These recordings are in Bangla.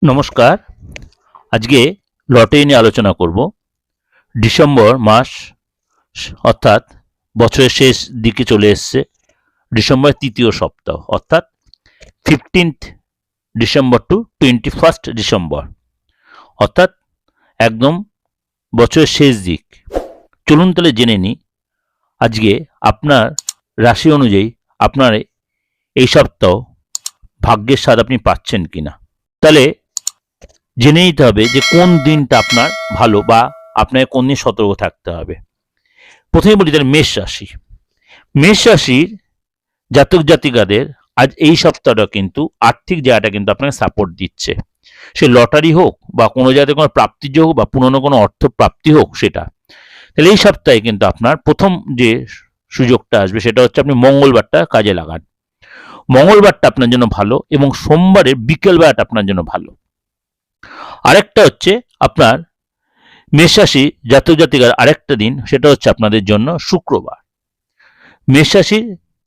নমস্কার। আজকে লটারি নিয়ে আলোচনা করব। ডিসেম্বর মাস অর্থাৎ বছরের শেষ দিকে চলে এসছে। ডিসেম্বরের তৃতীয় সপ্তাহ অর্থাৎ 15th December two 21st December অর্থাৎ একদম বছরের শেষ দিক। চলুন তাহলে জেনে নিই আজকে আপনার রাশি অনুযায়ী আপনার এই সপ্তাহ ভাগ্যের স্বাদ আপনি পাচ্ছেন কিনা। তাহলে জেনে নিতে হবে যে কোন দিনটা আপনার ভালো বা আপনাকে কোন দিন সতর্ক থাকতে হবে। প্রথমে বলি তাহলে মেষ রাশি। মেষ রাশির জাতক জাতিকাদের আজ এই সপ্তাহটা কিন্তু আর্থিক জায়গাটা কিন্তু আপনাকে সাপোর্ট দিচ্ছে। সে লটারি হোক বা কোনো জায়গাতে কোনো প্রাপ্তি হোক বা পুরনো কোনো অর্থ প্রাপ্তি হোক সেটা। তাহলে এই সপ্তাহে কিন্তু আপনার প্রথম যে সুযোগটা আসবে সেটা হচ্ছে আপনি মঙ্গলবারটা কাজে লাগান। মঙ্গলবারটা আপনার জন্য ভালো এবং সোমবারের বিকেলবেলাটা আপনার জন্য ভালো। আরেকটা হচ্ছে আপনার মেষ রাশি জাতক জাতিকার আরেকটা দিন সেটা হচ্ছে আপনাদের জন্য শুক্রবার। মেষ রাশির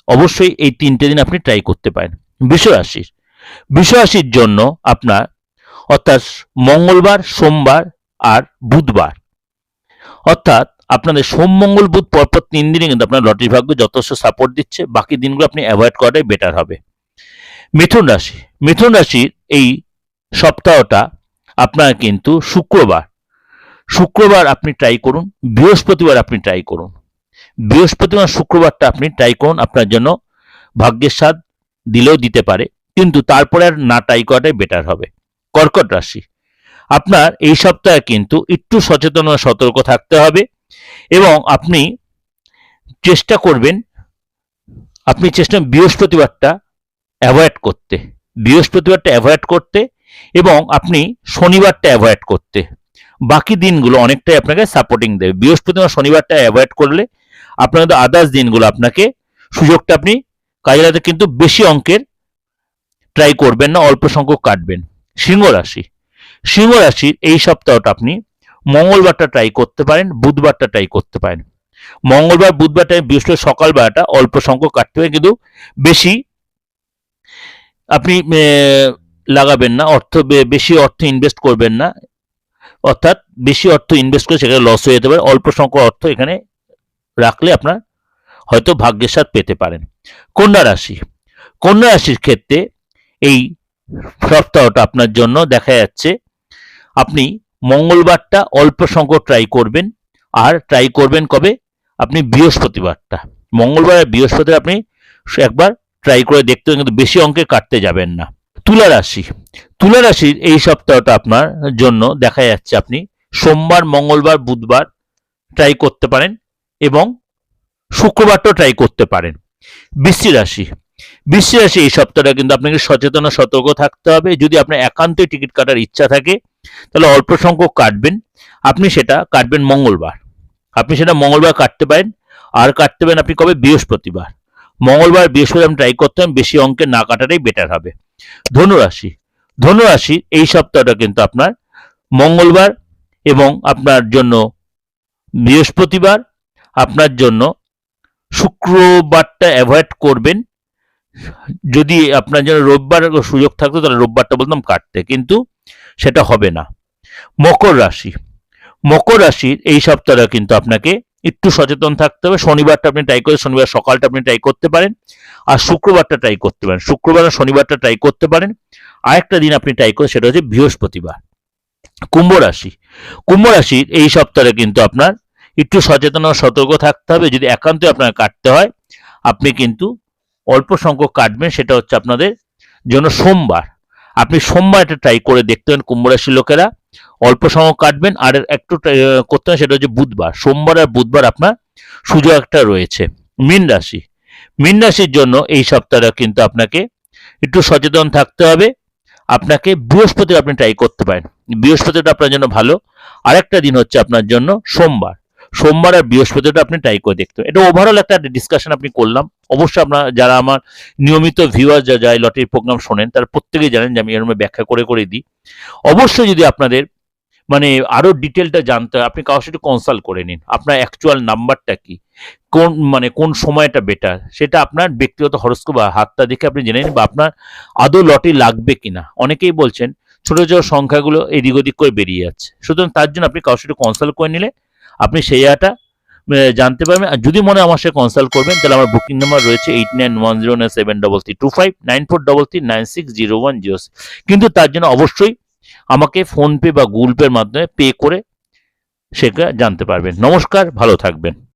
অবশ্যই এই তিনটে দিন আপনি ট্রাই করতে পারেন। বৃষ রাশির জন্য আপনার অর্থাৎ মঙ্গলবার, সোমবার আর বুধবার, অর্থাৎ আপনাদের সোম মঙ্গল বুধ পরপর 3 দিনে কিন্তু আপনার লটারি ভাগ্য যথেষ্ট সাপোর্ট দিচ্ছে। বাকি দিনগুলো আপনি অ্যাভয়েড করাটাই বেটার হবে। মিথুন রাশির এই সপ্তাহটা আপনার কিন্তু শুক্রবার আপনি ট্রাই করুন, বৃহস্পতিবার আপনি ট্রাই করুন। বৃহস্পতিবার শুক্রবারটা আপনি ট্রাই করুন, আপনার জন্য ভাগ্যের স্বাদ দিলেও দিতে পারে, কিন্তু তারপরে আর না ট্রাই করাটাই বেটার হবে। কর্কট রাশি, আপনার এই সপ্তাহে কিন্তু একটু সচেতন ও সতর্ক থাকতে হবে এবং আপনি চেষ্টা বৃহস্পতিবারটা অ্যাভয়েড করতে এবং আপনি শনিবারটা অ্যাভয়েড করতে। বাকি দিনগুলো অনেকটাই আপনাকে সাপোর্টিং দেবে। বৃহস্পতিবার শনিবারটা অ্যাভয়েড করলে আপনাদের আদার্স দিনগুলো আপনাকে সুযোগটা আপনি কাজে লাগাতে, কিন্তু বেশি অঙ্কের ট্রাই করবেন না, অল্প সংখ্যক কাটবেন। সিংহ রাশির এই সপ্তাহটা আপনি মঙ্গলবারটা ট্রাই করতে পারেন, বুধবারটা ট্রাই করতে পারেন। মঙ্গলবার বুধবারটা বৃহস্পতি সকালবেলাটা অল্প সংখ্যক কাটতে পারেন, কিন্তু বেশি আপনি লাগাবেন না, বেশি অর্থ ইনভেস্ট করবেন না, অর্থাৎ বেশি অর্থ ইনভেস্ট করে সেখানে লস হয়ে যেতে পারে। অল্প সংখ্যক অর্থ এখানে রাখলে আপনার হয়তো ভাগ্যের স্বাদ পেতে পারেন। কন্যা রাশির ক্ষেত্রে এই সপ্তাহটা আপনার জন্য দেখা যাচ্ছে আপনি মঙ্গলবারটা অল্প সংখ্যক ট্রাই করবেন, আর ট্রাই করবেন কবে? আপনি বৃহস্পতিবারটা। মঙ্গলবার আর বৃহস্পতিবার আপনি একবার ট্রাই করে দেখতে হবে, কিন্তু বেশি অঙ্কে কাটতে যাবেন না। তুলা রাশির এই সপ্তাহটা আপনার জন্য দেখা যাচ্ছে আপনি সোমবার, মঙ্গলবার, বুধবার ট্রাই করতে পারেন এবং শুক্রবারটাও ট্রাই করতে পারেন। বৃশ্চিক রাশি এই সপ্তাহটা কিন্তু আপনাকে সচেতন ও সতর্ক থাকতে হবে। যদি আপনার একান্তই টিকিট কাটার ইচ্ছা থাকে তাহলে অল্প সংখ্যক কাটবেন, আপনি সেটা কাটবেন মঙ্গলবার। আপনি সেটা মঙ্গলবার কাটতে পারেন, আর কাটতে পারেন আপনি কবে? বৃহস্পতিবার। মঙ্গলবার বৃহস্পতিবার আপনি ট্রাই করতে হবে, বেশি অঙ্কের না কাটাটাই বেটার হবে। ধনুরাশি এই সপ্তাহটা কিন্তু আপনার মঙ্গলবার এবং আপনার জন্য বৃহস্পতিবার, আপনার জন্য শুক্রবারটা অ্যাভয়েড করবেন। যদি আপনার জন্য রোববার সুযোগ থাকতো তাহলে রোববারটা বলতাম কাটতে, কিন্তু সেটা হবে না। মকর রাশির এই সপ্তাহটা কিন্তু আপনাকে একটু সচেতন থাকতে হবে। শনিবারটা আপনি ট্রাই করে শনিবার সকালটা আপনি ট্রাই করতে পারেন, আর শুক্রবারটা ট্রাই করতে পারেন। শুক্রবার আর শনিবারটা ট্রাই করতে পারেন। আরেকটা দিন আপনি ট্রাই করে সেটা হচ্ছে বৃহস্পতিবার। কুম্ভ রাশির এই সপ্তাহে কিন্তু আপনার একটু সচেতন ও সতর্ক থাকতে হবে। যদি একান্ত আপনার কাটতে হয় আপনি কিন্তু অল্প সংখ্যক কাটবেন, সেটা হচ্ছে আপনাদের জন্য সোমবার। আপনি সোমবার এটা ট্রাই করে দেখতে পারেন। কুম্ভ রাশির লোকেরা অল্প সংখ্যক কাটবেন, আর একটু করতে হয় সেটা হচ্ছে বুধবার। সোমবার আর বুধবার আপনার সুযোগ একটা রয়েছে। মীন রাশির জন্য এই সপ্তাহটা কিন্তু আপনাকে একটু সচেতন থাকতে হবে। আপনাকে বৃহস্পতিবার আপনি ট্রাই করতে পারেন, বৃহস্পতিটা আপনার জন্য ভালো। আরেকটা দিন হচ্ছে আপনার জন্য সোমবার আর বৃহস্পতিটা আপনি ট্রাই করে দেখতে পারেন। এটা ওভারঅল একটা ডিসকাশন আপনি করলাম। অবশ্যই আপনারা যারা আমার নিয়মিত ভিউয়ার যারা লটারির প্রোগ্রাম শোনেন তারা প্রত্যেকেই জানেন যে আমি এর মধ্যে ব্যাখ্যা করে দিই। অবশ্যই যদি আপনাদের আরো ডিটেলটা জানতে হয় আপনি কারোর সাথে কনসাল্ট করে নিন। আপনার অ্যাকচুয়াল নাম্বারটা কি, কোন সময়টা বেটার, সেটা আপনার ব্যক্তিগত হরস্কোপ বা হাতটা দেখে আপনি জেনে নিন, বা আপনার আদৌ লটারি লাগবে কিনা। অনেকেই বলছেন ছোট ছোট সংখ্যাগুলো এদিক ওদিক করে বেরিয়ে যাচ্ছে। সুতরাং তার জন্য আপনি কারোর সাথে কনসাল্ট করে নিলে আপনি সেই জায়গাটা জানতে পারবেন। আর যদি মনে হয় আমার সাথে কনসাল্ট করবেন, তাহলে আমার বুকিং নাম্বার রয়েছে 89109733 9433960106। কিন্তু তার জন্য অবশ্যই আমাকে ফোনপে বা গুগল পের মাধ্যমে পে করে সেটা জানতে পারবেন। নমস্কার, ভালো থাকবেন।